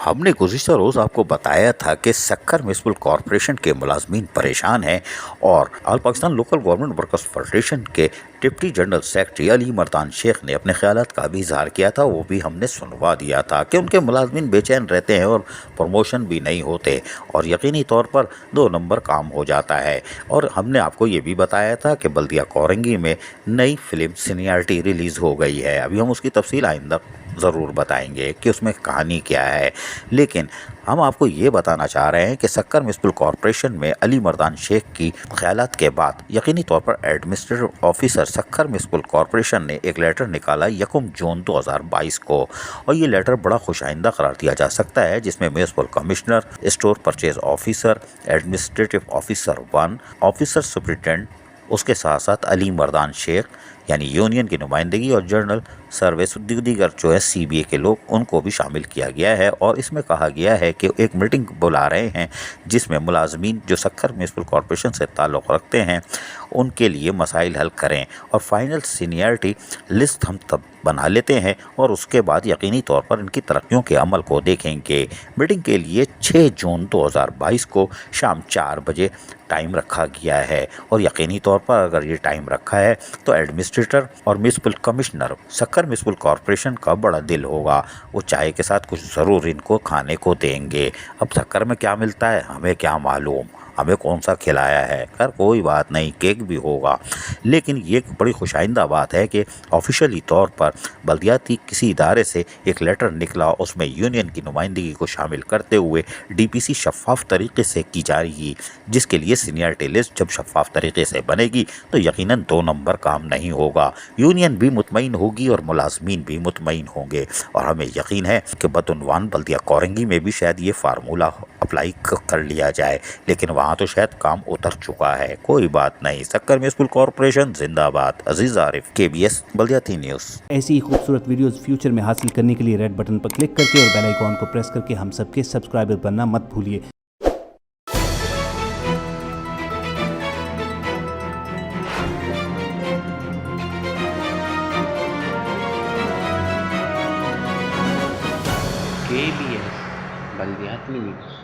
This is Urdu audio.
ہم نے گزشتہ روز آپ کو بتایا تھا کہ سکھر میونسپل کارپوریشن کے ملازمین پریشان ہیں اور all Pakistan local government workers federation کے deputy general secretary Ali Mardan Shaikh نے اپنے خیالات کا بھی اظہار کیا تھا. وہ بھی ہم نے سنوا دیا تھا کہ ان کے ملازمین بے چین رہتے ہیں اور پروموشن بھی نہیں ہوتے اور یقینی طور پر 2 نمبر کام ہو جاتا ہے. اور ہم نے آپ کو یہ بھی بتایا تھا کہ بلدیہ کورنگی میں نئی فلم سینیارٹی ریلیز ہو گئی ہے. ابھی ہم اس کی تفصیل آئندہ ضرور بتائیں گے کہ اس میں کہانی کیا ہے، لیکن ہم آپ کو یہ بتانا چاہ رہے ہیں کہ سکھر میونسپل کارپوریشن میں علی مردان شیخ کی خیالات کے بعد یقینی طور پر administrative officer Sukkur municipal corporation نے ایک لیٹر نکالا 1 جون 2022 کو، اور یہ لیٹر بڑا خوش آئندہ قرار دیا جا سکتا ہے، جس میں municipal commissioner, store purchase officer, administrative officer 1، officer superintendent, اس کے ساتھ ساتھ علی مردان شیخ یعنی یونین کی نمائندگی اور جنرل سروس دیگر جو ہے سی بی اے کے لوگ، ان کو بھی شامل کیا گیا ہے. اور اس میں کہا گیا ہے کہ ایک میٹنگ بلا رہے ہیں جس میں ملازمین جو سکھر میونسپل کارپوریشن سے تعلق رکھتے ہیں ان کے لیے مسائل حل کریں اور فائنل سینیارٹی لسٹ ہم تب بنا لیتے ہیں اور اس کے بعد یقینی طور پر ان کی ترقیوں کے عمل کو دیکھیں گے. میٹنگ کے لیے 6 جون 2022 کو شام 4 بجے ٹائم رکھا گیا ہے، اور یقینی طور پر اگر یہ ٹائم رکھا ہے تو ایڈمنسٹریٹر اور municipal commissioner Sukkur municipal corporation کا بڑا دل ہوگا، وہ چائے کے ساتھ کچھ ضرور ان کو کھانے کو دیں گے. اب سکھر میں کیا ملتا ہے ہمیں کیا معلوم، ہمیں کون سا کھلایا ہے، خیر کوئی بات نہیں، کیک بھی ہوگا. لیکن یہ ایک بڑی خوش آئندہ بات ہے کہ آفیشلی طور پر بلدیاتی کسی ادارے سے ایک لیٹر نکلا، اس میں یونین کی نمائندگی کو شامل کرتے ہوئے ڈی پی سی شفاف طریقے سے کی جا رہی، جس کے لیے سینیارٹی لسٹ جب شفاف طریقے سے بنے گی تو یقیناً 2 نمبر کام نہیں ہوگا. یونین بھی مطمئن ہوگی اور ملازمین بھی مطمئن ہوں گے، اور ہمیں یقین ہے کہ بدعنوان بلدیہ کورنگی میں بھی شاید یہ فارمولہ اپلائی کر لیا جائے، لیکن وہاں تو شاید کام اتر چکا ہے. کوئی بات نہیں، سکھر میونسپل کارپوریشن زندہ باد. عزیز عارف، KBS بلدیاتی نیوز. ایسی ہی خوبصورت ویڈیوز فیوچر میں حاصل کرنے کے لیے ریڈ بٹن پر کلک کر کے اور بیل آئیکن کو پریس کر کے ہم سب کے سبسکرائبر بننا مت بھولیے. KBS بلدیاتی نیوز.